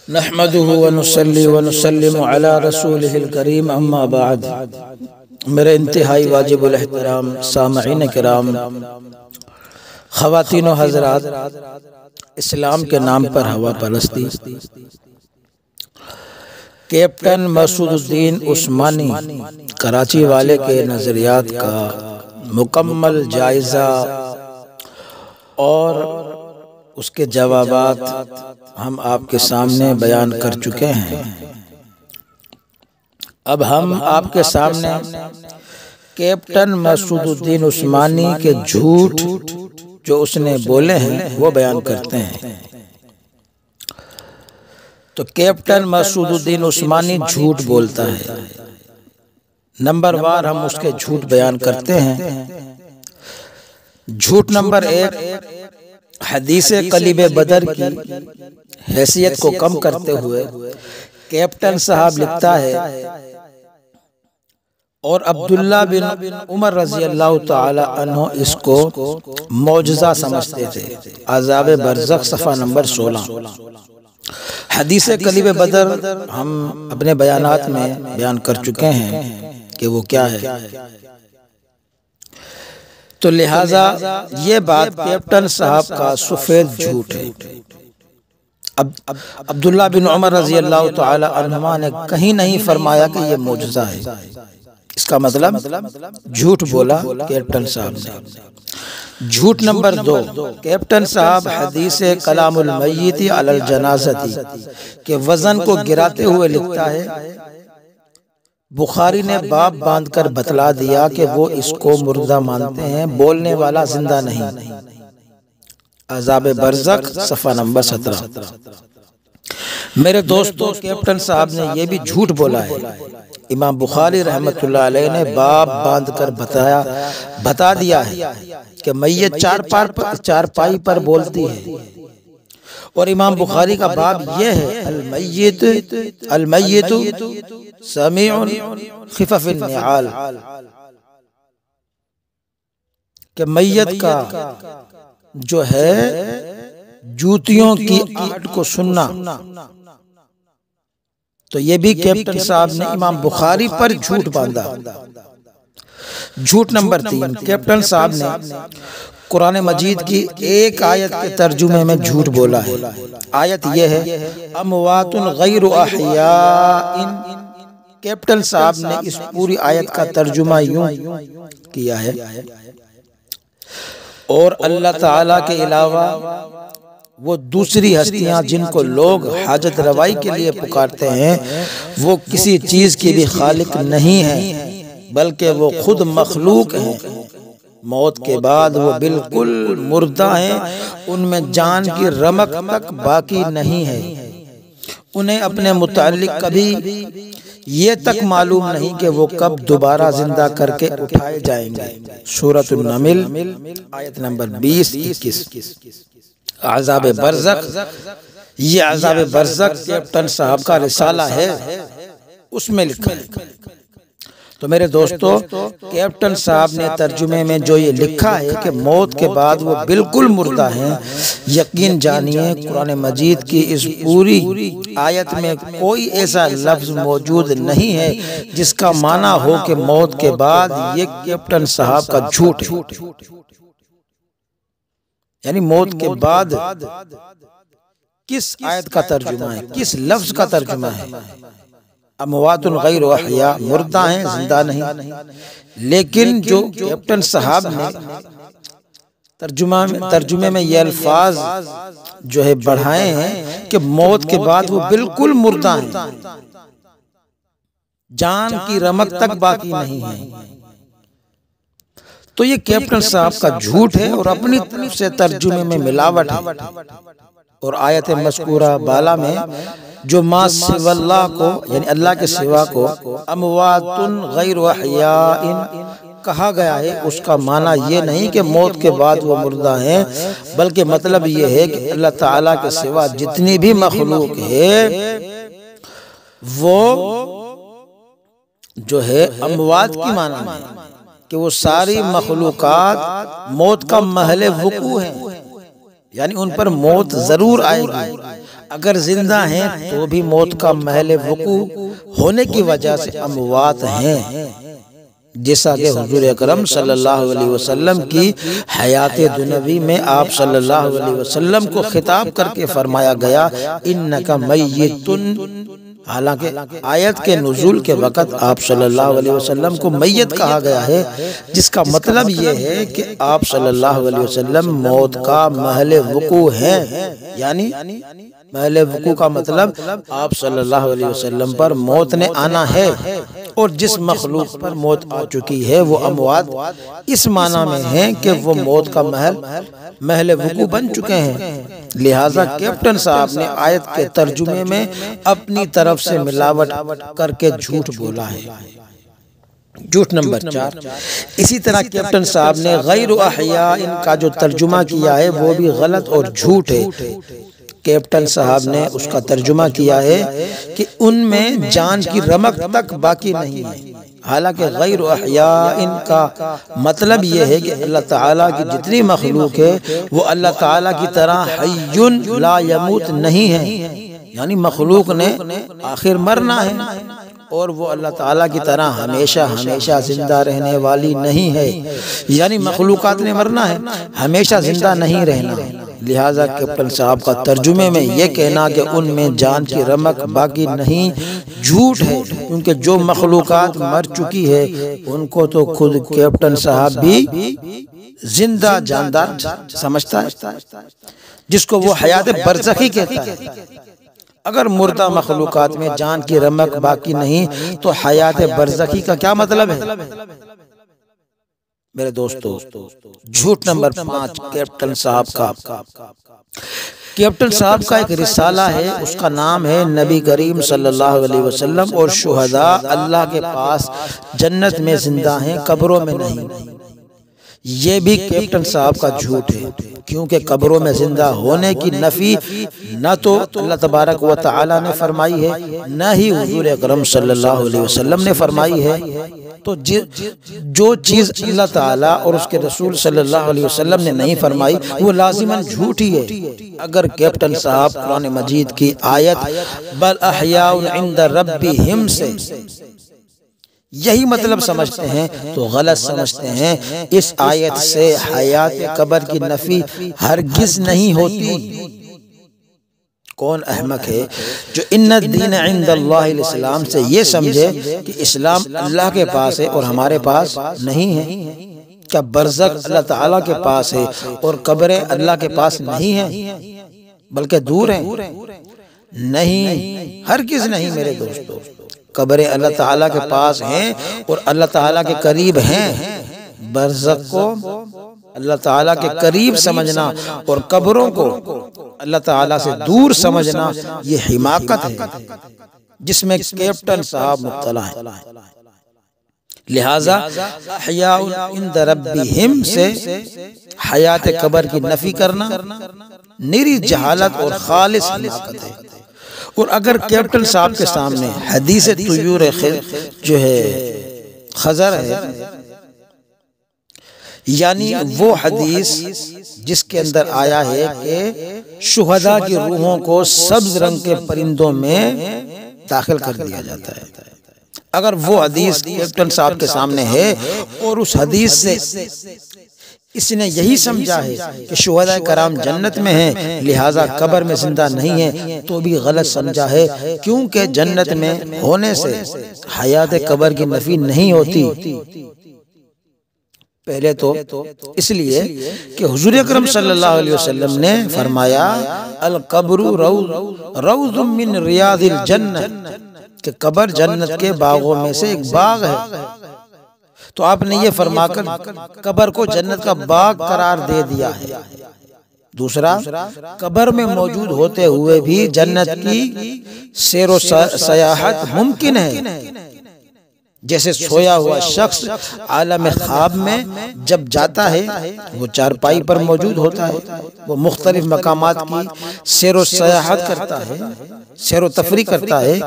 نحمده ونصلي ونسلم على رسوله الكريم اما بعد۔ میرے انتہائی واجب الاحترام سامعین کرام، خواتین و حضرات، اسلام کے نام پر ہوا پرستی، کیپٹن مسعود الدین عثمانی کراچی والے کے نظریات کا مکمل جائزہ اور اس کے جوابات ہم آپ کے سامنے بیان کر چکے ہیں۔ اب ہم آپ کے سامنے کیپٹن مسعود الدین عثمانی کے جھوٹ جو اس نے بولے ہیں وہ بیان کرتے ہیں۔ تو کیپٹن مسعود الدین عثمانی جھوٹ بولتا ہے، نمبر وار ہم اس کے جھوٹ بیان کرتے ہیں۔ جھوٹ نمبر 1، حدیث قلیب بدر کی حیثیت کو کم کرتے ہوئے کیپٹن صاحب لکھتا ہے اور عبداللہ بن عمر رضی اللہ تعالی عنہ اس کو معجزہ سمجھتے تھے۔ عذاب برزخ صفحہ نمبر 16۔ حدیث قلیب بدر ہم اپنے بیانات میں بیان کر چکے ہیں کہ وہ کیا ہے، تو لہٰذا یہ بات کیپٹن صاحب کا سفید جھوٹ ہے۔ عبداللہ بن عمر رضی اللہ تعالی عنہما نے کہیں نہیں فرمایا کہ یہ معجزہ ہے، اس کا مطلب جھوٹ بولا کیپٹن صاحب نے۔ جھوٹ نمبر 2، کیپٹن صاحب حدیث کلام المیت علی الجنازہ کے وزن کو گراتے ہوئے لکھتا ہے، بخاری نے باب باندھ کر بتلا دیا کہ وہ اس کو مردہ مانتے ہیں، بولنے والا زندہ نہیں۔ عذاب برزخ صفحہ نمبر 17۔ میرے دوستو، کیپٹن صاحب نے یہ بھی جھوٹ بولا ہے۔ امام بخاری رحمۃ اللہ علیہ نے باب باندھ کر بتا دیا ہے کہ میت چارپائی پر بولتی ہے، اور امام بخاری کا باب یہ ہے، المیت سمیع خفف النعال، کہ میت کا جو ہے جوتیوں کی آہٹ کو سننا۔ تو یہ بھی کیپٹن صاحب نے امام بخاری پر جھوٹ باندھا۔ جھوٹ نمبر 3، کیپٹن صاحب نے قرآن مجید کی ایک آیت کے ترجمے میں جھوٹ بولا ہے۔ آیت یہ ہے، اموات غیر احیاء۔ کیپٹن صاحب نے اس پوری آیت کا ترجمہ یوں کیا ہے، اور اللہ تعالیٰ کے علاوہ وہ دوسری ہستیاں جن کو لوگ حاجت روائی کے لیے پکارتے ہیں، وہ کسی چیز کی بھی خالق نہیں ہیں، بلکہ وہ خود مخلوق ہیں۔ موت کے بعد وہ بالکل مردہ ہیں، ان میں جان کی رمق تک باقی نہیں ہے۔ انہیں اپنے متعلق کبھی یہ تک معلوم نہیں کہ وہ کب دوبارہ زندہ کر کے اٹھائے جائیں گے۔ سورۃ النمل آیت نمبر 20-21۔ عذاب برزخ، یہ عذاب برزخ کیپٹن صاحب کا رسالہ ہے، اس میں لکھا ہے۔ تو میرے دوستو، کیپٹن صاحب نے ترجمے میں جو یہ لکھا ہے کہ موت کے بعد وہ بالکل مردہ ہیں، یقین جانیے قرآن مجید کی اس پوری آیت میں کوئی ایسا لفظ موجود نہیں ہے جس کا معنی ہو کہ موت کے بعد۔ یہ کیپٹن صاحب کا جھوٹ ہے، یعنی موت کے بعد کس آیت کا ترجمہ ہے، کس لفظ کا ترجمہ ہے؟ اموات غیر احیاء، مردہ ہیں زندہ نہیں۔ لیکن جو کیپٹن صاحب نے ترجمے میں یہ الفاظ جو ہے بڑھائے ہیں کہ موت کے بعد وہ بالکل مردہ ہیں، جان کی رمق تک باقی نہیں ہے، تو یہ کیپٹن صاحب کا جھوٹ ہے اور اپنی طرف سے ترجمے میں ملاوٹ ہے۔ اور آیت مذکورہ بالا میں جو ما سوى اللہ کو، یعنی اللہ کے سوا کو اموات غیر احیاء کہا گیا ہے، اس کا معنی یہ نہیں کہ موت کے بعد وہ مردہ ہیں، بلکہ مطلب یہ ہے کہ اللہ تعالیٰ کے سوا جتنی بھی مخلوق ہے وہ جو ہے اموات کی معنی ہے کہ وہ ساری مخلوقات موت کا محل وقوع ہیں، یعنی ان پر موت ضرور آئے گی۔ اگر زندہ ہیں تو بھی موت کا محل وقوع ہونے کی وجہ سے اموات ہیں، جیسا کہ حضور اکرم صلی اللہ علیہ وسلم کی حیات دنیوی میں آپ صلی اللہ علیہ وسلم کو خطاب کر کے فرمایا گیا انک میت، حالانکہ آیت کے نزول کے وقت آپ صلی اللہ علیہ وسلم کو میت کہا گیا ہے، جس کا مطلب یہ ہے کہ آپ صلی اللہ علیہ وسلم موت کا محل وقوع ہیں، یعنی محل وقوع کا مطلب آپ صلی اللہ علیہ وسلم پر موت نے آنا ہے، اور جس مخلوق پر موت آ چکی ہے وہ اموات اس معنی میں ہیں کہ وہ موت کا محل وقوع بن چکے ہیں۔ لہٰذا کیپٹن صاحب نے آیت کے ترجمے میں اپنی طرف سے ملاوٹ کر کے جھوٹ بولا ہے۔ جھوٹ نمبر 4، اسی طرح کیپٹن صاحب نے غیر احیاء ان کا جو ترجمہ کیا ہے وہ بھی غلط اور جھوٹ ہے۔ کیپٹن صاحب نے اس کا ترجمہ کیا ہے کہ ان میں جان کی رمق تک باقی نہیں ہے، حالانکہ غیر احیاء ان کا مطلب یہ ہے کہ اللہ تعالیٰ کی جتنی مخلوق ہے وہ اللہ تعالیٰ کی طرح حی لا یموت نہیں ہے، یعنی مخلوق نے آخر مرنا ہے، اور وہ اللہ تعالیٰ کی طرح ہمیشہ ہمیشہ زندہ رہنے والی نہیں ہے، یعنی مخلوقات نے مرنا ہے، ہمیشہ زندہ نہیں رہنا ہے۔ لہٰذا کیپٹن صاحب کا ترجمے میں یہ کہنا کہ ان میں جان کی رمق باقی نہیں جھوٹ ہے، کیونکہ جو مخلوقات مر چکی ہے ان کو تو خود کیپٹن صاحب بھی زندہ جاندار سمجھتا ہے، جس کو وہ حیات برزخی کہتا ہے۔ اگر مردہ مخلوقات میں جان کی رمق باقی نہیں تو حیات برزخی کا کیا مطلب ہے؟ میرے دوستو، جھوٹ نمبر 5 کیپٹن صاحب کا ایک رسالہ ہے، اس کا نام ہے نبی کریم صلی اللہ علیہ وسلم اور شہداء اللہ کے پاس جنت میں زندہ ہیں، قبروں میں نہیں۔ یہ بھی کیپٹن صاحب کا جھوٹ ہے، کیونکہ قبروں میں زندہ ہونے کی نفی نہ تو اللہ تبارک و تعالی نے فرمائی ہے، نہ ہی حضور اکرم صلی اللہ علیہ وسلم نے فرمائی ہے۔ تو جو چیز اللہ تعالیٰ اور اس کے رسول صلی اللہ علیہ وسلم نے نہیں فرمائی وہ لازماً جھوٹ ہی ہے۔ اگر کیپٹن صاحب قرآن مجید کی آیت بل احیاء عند ربہم سے یہی مطلب سمجھتے ہیں تو غلط سمجھتے ہیں۔ اس آیت سے حیات قبر کی نفی ہرگز نہیں ہوتی۔ کون احمق ہے جو ان الدین عند اللہ الاسلام سے یہ سمجھے کہ اسلام اللہ کے پاس ہے اور ہمارے پاس نہیں ہے؟ کیا برزخ اللہ تعالیٰ کے پاس ہے اور قبریں اللہ کے پاس نہیں ہیں بلکہ دور ہیں؟ نہیں، ہرگز نہیں میرے دوستو۔ قبریں اللہ تعالیٰ کے پاس ہیں اور اللہ تعالیٰ کے قریب ہیں۔ برزخ کو اللہ تعالیٰ کے قریب سمجھنا اور قبروں کو اللہ تعالیٰ سے دور سمجھنا یہ حماقت ہے جس میں کیپٹن صاحب مبتلا ہے۔ لہٰذا احیاء عند ربہم سے حیات قبر کی نفی کرنا نری جہالت اور خالص حماقت ہے۔ اور اگر کیپٹن صاحب کے سامنے حدیث طیور جو ہے خضر ہے، یعنی وہ حدیث جس کے اندر آیا ہے کہ شہداء کی روحوں کو سبز رنگ کے پرندوں میں داخل کر دیا جاتا ہے، اگر وہ حدیث کیپٹن صاحب کے سامنے ہے اور اس حدیث سے اس نے یہی سمجھا ہے کہ شہداء کرام جنت میں ہیں لہٰذا قبر میں زندہ نہیں ہیں، تو بھی غلط سمجھا ہے، کیونکہ جنت میں ہونے سے حیات قبر کی نفی نہیں ہوتی۔ پہلے تو اس لیے کہ حضور اکرم صلی اللہ علیہ وسلم نے فرمایا القبر روض من ریاض الجنہ، کہ قبر جنت کے باغوں میں سے ایک باغ ہے۔ تو آپ نے یہ فرما کر قبر کو جنت کا باغ قرار دے دیا ہے۔ دوسرا، قبر میں موجود ہوتے ہوئے بھی جنت کی سیر و سیاحت ممکن ہے، جیسے سویا ہوا شخص عالم خواب میں جب جاتا ہے وہ چارپائی پر موجود ہوتا ہے، وہ مختلف مقامات کی سیر و سیاحت کرتا ہے، سیر و تفریح کرتا ہے۔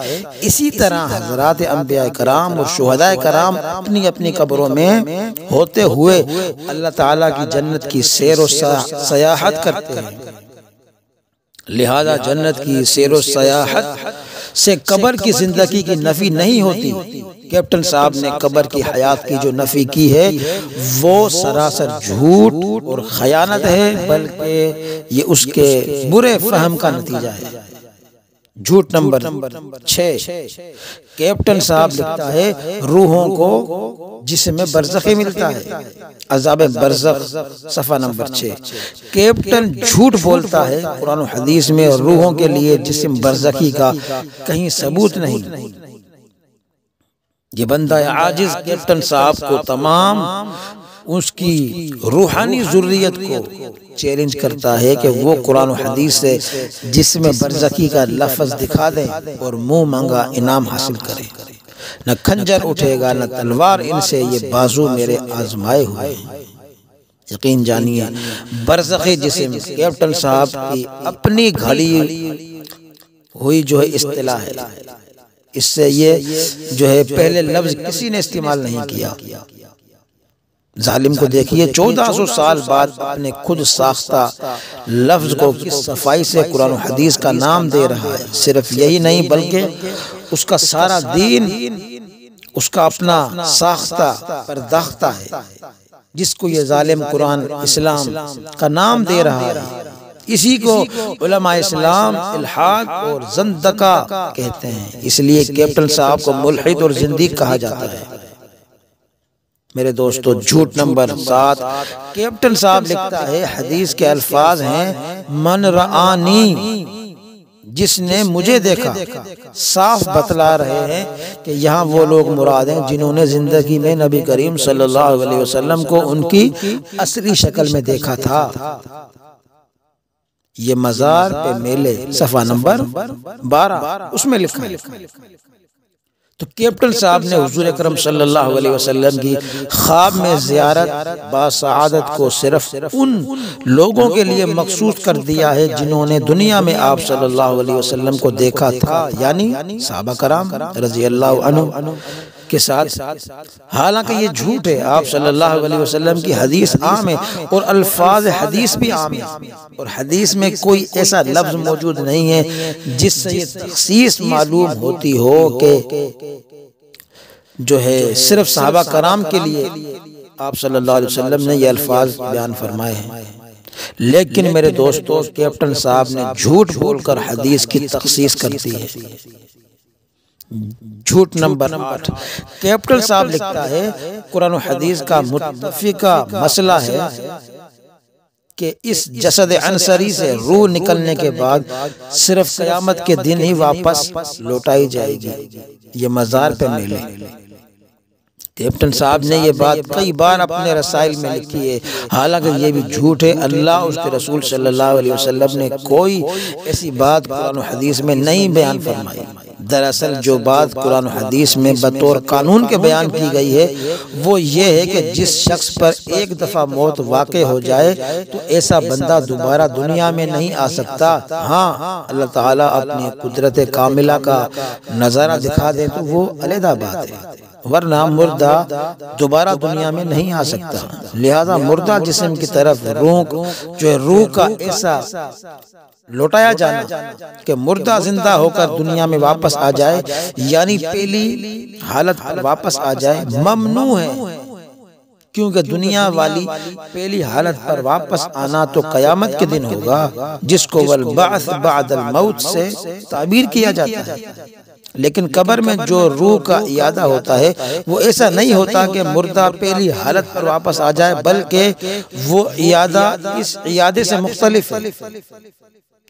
اسی طرح حضرات انبیاء کرام اور شہداء کرام اپنی اپنی قبروں میں ہوتے ہوئے اللہ تعالیٰ کی جنت کی سیر و سیاحت کرتے ہیں۔ لہذا جنت کی سیر و سیاحت سے قبر کی زندگی کی نفی نہیں ہوتی۔ کیپٹن صاحب نے قبر کی حیات کی جو نفی کی ہے وہ سراسر جھوٹ اور خیانت ہے، بلکہ یہ اس کے برے فہم کا نتیجہ ہے۔ جھوٹ نمبر 6، کیپٹن صاحب لکھتا ہے روحوں کو جسم میں برزخی ملتا ہے، عذاب برزخ، صفحہ نمبر 6۔ کیپٹن جھوٹ بولتا ہے، قرآن و حدیث میں روحوں کے لیے جسم برزخی کا کہیں ثبوت نہیں۔ یہ بندہ عاجز کیپٹن صاحب کو تمام اس کی روحانی ضروریت کو چیلنج کرتا ہے کہ وہ قرآن و حدیث سے جسم برزخی کا لفظ دکھا دیں اور منہ مانگا انعام حاصل کرے۔ نہ کھنجر اٹھے گا نہ تلوار ان سے، یہ بازو میرے آزمائے ہوئے ہیں۔ یقین جانیے برزخی جسم کیپٹن صاحب کی اپنی گھڑی ہوئی جو ہے اصطلاح ہے، اس سے یہ جو ہے پہلے لفظ کسی نے استعمال نہیں کیا۔ ظالم کو دیکھیے 1400 سال بعد اپنے خود ساختہ لفظ کو کس صفائی سے قرآن و حدیث کا نام دے رہا ہے۔ صرف یہی نہیں بلکہ اس کا سارا دین اس کا اپنا ساختہ پرداختہ ہے، جس کو یہ ظالم قرآن اسلام کا نام دے رہا ہے۔ اسی کو علماء اسلام الحاد اور زندقہ کہتے ہیں، اس لیے کیپٹن صاحب کو ملحد اور زندیق کہا جاتا ہے۔ میرے دوستو جھوٹ نمبر 7، کیپٹن صاحب لکھتا ہے حدیث کے الفاظ ہیں من رآنی، جس نے مجھے دیکھا۔ صاف بتلا رہے ہیں کہ یہاں وہ لوگ مراد ہیں جنہوں نے زندگی میں نبی کریم صلی اللہ علیہ وسلم کو ان کی اصلی شکل میں دیکھا تھا۔ یہ مزار پہ میلے، صفحہ نمبر 12 اس میں لکھا ہے۔ تو کیپٹن صاحب نے حضور اکرم صلی اللہ علیہ وسلم کی خواب میں زیارت باسعادت کو صرف ان لوگوں کے لیے مخصوص کر دیا ہے جنہوں نے دنیا میں آپ صلی اللہ علیہ وسلم کو دیکھا تھا، یعنی صحابہ کرام رضی اللہ عنہ کے ساتھ۔ حالانکہ یہ جھوٹ ہے، آپ صلی اللہ علیہ وسلم کی حدیث عام ہے اور الفاظ حدیث بھی عام ہے، اور حدیث میں کوئی ایسا لفظ موجود نہیں ہے جس سے یہ تخصیص معلوم ہوتی ہو کہ جو ہے صرف صحابہ کرام کے لیے آپ صلی اللہ علیہ وسلم نے یہ الفاظ بیان فرمائے ہیں۔ لیکن میرے دوستو کیپٹن صاحب نے جھوٹ بول کر حدیث کی تخصیص کرتی ہے۔ جھوٹ نمبر 8، کیپٹن صاحب لکھتا ہے قرآن و حدیث کا متفقہ مسئلہ ہے کہ اس جسد عنصری سے روح نکلنے کے بعد صرف قیامت کے دن ہی واپس لوٹائی جائے گی۔ یہ مزار پہ میلے۔ کیپٹن صاحب نے یہ بات کئی بار اپنے رسائل میں لکھی ہے، حالانکہ یہ بھی جھوٹ ہے۔ اللہ اس کے رسول صلی اللہ علیہ وسلم نے کوئی ایسی بات قرآن و حدیث میں نہیں بیان فرمائی۔ دراصل جو بات قرآن و حدیث میں بطور قانون کے بیان کی گئی ہے وہ یہ ہے کہ جس شخص پر ایک دفعہ موت واقع ہو جائے تو ایسا بندہ دوبارہ دنیا میں نہیں آ سکتا۔ ہاں اللہ تعالیٰ اپنی قدرت کاملہ کا نظارہ دکھا دے تو وہ علیحدہ بات ہے، ورنہ مردہ دوبارہ دنیا میں نہیں آ سکتا۔ لہذا مردہ جسم کی طرف روح کا ایسا لوٹایا جانا کہ مردہ زندہ ہو کر دنیا میں واپس آ جائے، یعنی پہلی حالت پر واپس آ جائے، ممنوع ہے، کیونکہ دنیا والی پہلی حالت پر واپس آنا تو قیامت کے دن ہوگا، جس کو والبعث بعد الموت سے تعبیر کیا جاتا ہے۔ لیکن قبر میں جو روح کا اعادہ ہوتا ہے وہ ایسا نہیں ہوتا کہ مردہ پہلی حالت پر واپس آ جائے، بلکہ وہ اعادہ اس اعادے سے مختلف ہے۔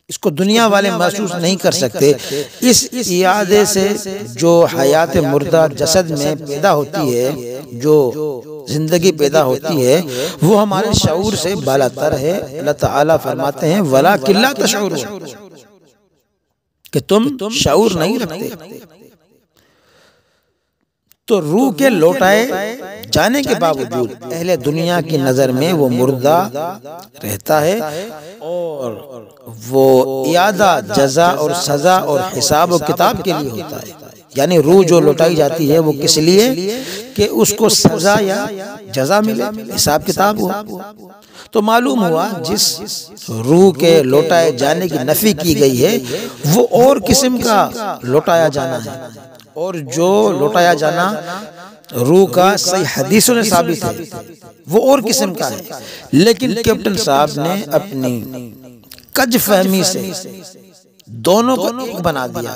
اس کو دنیا والے محسوس نہیں کر سکتے۔ اس اعادے سے جو حیات مردہ جسد میں پیدا ہوتی ہے، جو زندگی پیدا ہوتی ہے، وہ ہمارے شعور سے بالاتر ہے۔ اللہ تعالیٰ فرماتے ہیں وَلَٰكِن لَا تَشْعُرُونَ، کہ تم شعور نہیں رکھتے۔ تو روح کے لوٹائے جانے کے باوجود اہل دنیا کی نظر میں وہ مردہ رہتا ہے، اور وہ اعادہ جزا اور سزا اور حساب و کتاب کے لیے ہوتا ہے۔ یعنی روح جو لوٹائی جاتی ہے وہ کس لیے کہ اس کو سزا یا جزا ملے، حساب کتاب ہوا۔ تو معلوم ہوا جس روح کے لوٹائے جانے کی نفی کی گئی ہے وہ اور قسم کا لوٹایا جانا ہے، اور جو لوٹایا جانا روح کا صحیح حدیثوں نے ثابت ہے وہ اور قسم کا ہے۔ لیکن کیپٹن صاحب نے اپنی کج فہمی سے دونوں کو ایک بنا دیا،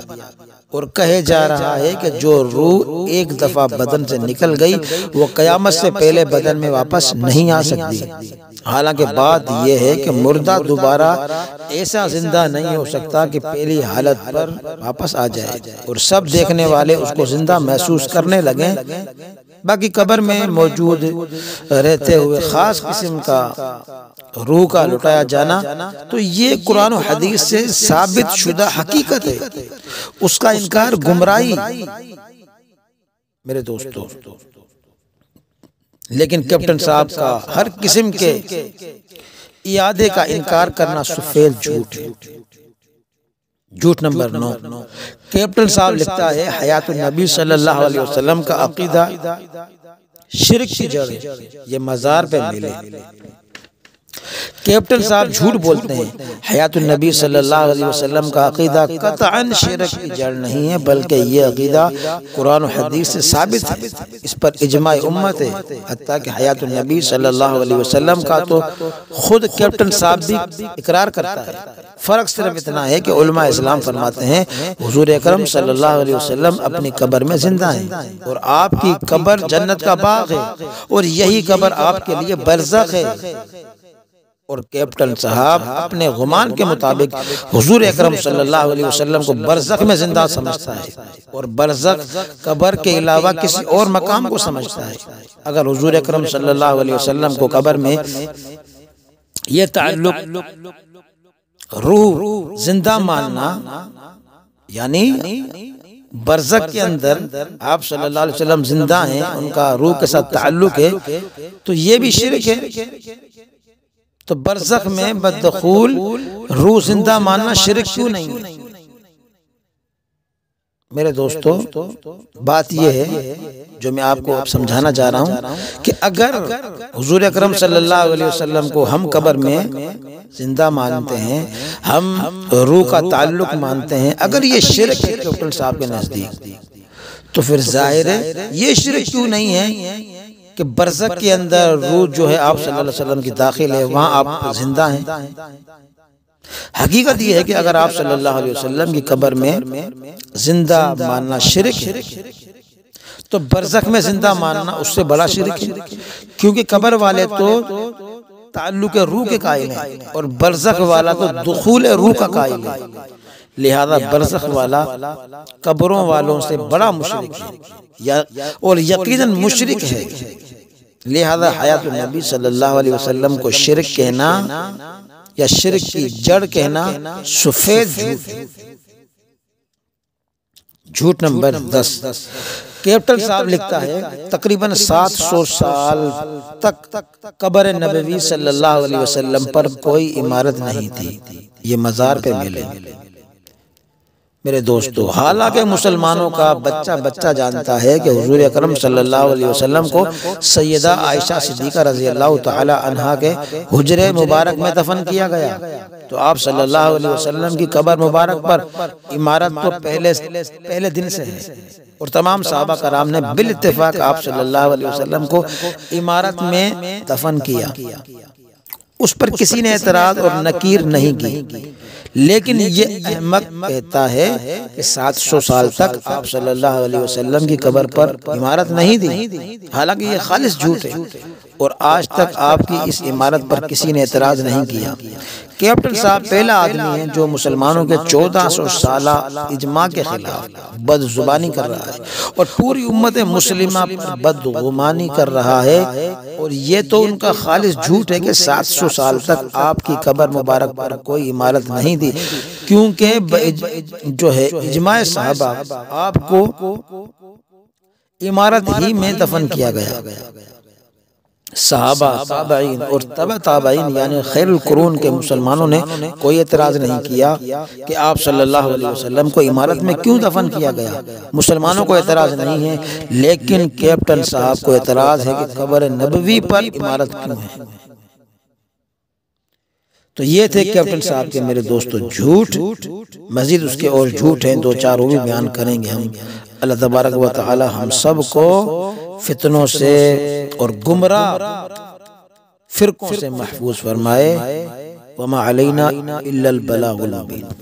اور کہے جا رہا ہے کہ جو روح ایک دفعہ بدن سے نکل گئی وہ قیامت سے پہلے بدن میں واپس نہیں آ سکتی۔ حالانکہ بات یہ ہے کہ مردہ دوبارہ ایسا زندہ نہیں ہو سکتا کہ پہلی حالت پر واپس آ جائے اور سب دیکھنے والے اس کو زندہ محسوس کرنے لگیں۔ باقی قبر میں موجود رہتے ہوئے خاص قسم کا روح کا لٹایا جانا تو یہ قرآن و حدیث سے ثابت شدہ حقیقت ہے، اس کا انکار گمراہی میرے دوستو۔ لیکن کیپٹن صاحب کا ہر قسم کے اعادے کا انکار کرنا سفید جھوٹ ہے۔ جھوٹ نمبر 9، کیپٹن صاحب لکھتا ہے حیات النبی صلی اللہ علیہ وسلم کا عقیدہ شرک کی جڑ ہے، یہ مزار پہ ملے۔ کیپٹن صاحب جھوٹ بولتے ہیں، حیات النبی صلی اللہ علیہ وسلم کا عقیدہ قطعاً شرک کی جڑ نہیں ہے، بلکہ یہ عقیدہ قرآن و حدیث سے ثابت ہے، اس پر اجماع امت ہے۔ حتیٰ کہ حیات النبی صلی اللہ علیہ وسلم کا تو خود کیپٹن صاحب بھی اقرار کرتا ہے۔ فرق صرف اتنا ہے کہ علماء اسلام فرماتے ہیں حضور اکرم صلی اللہ علیہ وسلم اپنی قبر میں زندہ ہیں، اور آپ کی قبر جنت کا باغ ہے، اور یہی قبر آپ کے لیے برزخ ہے۔ اور کیپٹن صاحب اپنے گمان کے مطابق حضور اکرم صلی اللہ علیہ وسلم کو برزخ میں زندہ سمجھتا ہے، اور برزخ قبر کے علاوہ کسی اور مقام کو سمجھتا ہے۔ اگر حضور اکرم صلی اللہ علیہ وسلم کو قبر میں یہ تعلق روح زندہ ماننا، یعنی برزخ کے اندر آپ صلی اللہ علیہ وسلم زندہ ہیں، ان کا روح کے ساتھ تعلق ہے، تو یہ بھی شرک ہے۔ تو برزخ میں بددخول روح زندہ ماننا شرک کیوں نہیں ہے؟ میرے دوستو بات یہ ہے جو میں آپ کو اب سمجھانا چاہ رہا ہوں کہ اگر حضور اکرم صلی اللہ علیہ وسلم کو ہم قبر میں زندہ مانتے ہیں، ہم روح کا تعلق مانتے ہیں، اگر یہ شرک ہے کیپٹن صاحب کے نزدیک، تو پھر ظاہر ہے یہ شرک کیوں نہیں ہے کہ برزخ کے اندر روح جو ہے آپ صلی اللہ علیہ وسلم کی داخل ہے، وہاں آپ زندہ ہیں۔ حقیقت یہ ہے کہ اگر آپ صلی اللہ علیہ وسلم کی قبر میں زندہ ماننا شرک ہے تو برزخ میں زندہ ماننا اس سے بڑا شرک ہے، کیونکہ قبر والے تو تعلق روح کے قائل ہیں اور برزخ والا تو دخول روح کا قائل ہے، لہذا برزخ والا قبروں والوں سے بڑا مشرک ہے اور یقیناً مشرک ہے۔ لہذا حیات النبی صلی اللہ علیہ وسلم کو شرک کہنا یا شرک کی جڑ کہنا سفید جھوٹ ہے۔ جھوٹ نمبر 10، کیپٹن صاحب لکھتا ہے تقریباً 700 سال تک قبر نبوی صلی اللہ علیہ وسلم پر کوئی عمارت نہیں تھی، یہ مزار پہ ملے۔ میرے دوستو حالانکہ مسلمانوں کا بچہ بچہ جانتا ہے کہ حضور اکرم صلی اللہ علیہ وسلم کو سیدہ عائشہ صدیقہ رضی اللہ تعالی عنہا کے حجرے مبارک میں دفن کیا گیا، تو آپ صلی اللہ علیہ وسلم کی قبر مبارک پر عمارت تو پہلے دن سے ہے، اور تمام صحابہ کرام نے بالاتفاق آپ صلی اللہ علیہ وسلم کو عمارت میں دفن کیا، اس پر کسی نے اعتراض اور نکیر نہیں کی۔ لیکن یہ احمق کہتا ہے کہ 700 سال تک آپ صلی اللہ علیہ وسلم کی قبر پر عمارت نہیں دی، حالانکہ یہ خالص جھوٹ ہے، اور آج تک آپ کی اس عمارت پر کسی نے اعتراض نہیں کیا۔ کیپٹن صاحب پہلا آدمی ہے جو مسلمانوں کے 1400 سالہ اجماع کے خلاف بد زبانی کر رہا ہے اور پوری امت مسلمہ پر بدگمانی کر رہا ہے، اور یہ تو ان کا خالص جھوٹ ہے کہ 700 سال تک آپ کی قبر مبارک پر کوئی عمارت نہیں دی، کیونکہ جو ہے اجماع صحابہ آپ کو عمارت ہی میں دفن کیا گیا۔ صحابہ، تابعین اور تبع تابعین یعنی خیر القرون کے مسلمانوں نے کوئی اعتراض نہیں کیا کہ آپ صلی اللہ علیہ وسلم کو عمارت میں کیوں دفن کیا گیا، مسلمانوں کو اعتراض نہیں ہے، لیکن کیپٹن صاحب کو اعتراض ہے کہ قبر نبوی پر عمارت کیوں ہے۔ تو یہ تھے کیپٹن صاحب کے میرے دوستو جھوٹ، مزید اس کے اور جھوٹ ہیں، دو چار وہ بھی بیان کریں گے ہم۔ اللہ تبارک و تعالی ہم سب کو فتنوں سے اور گمراہ فرقوں سے محفوظ فرمائے۔ وما علینا الا البلاغ المبین۔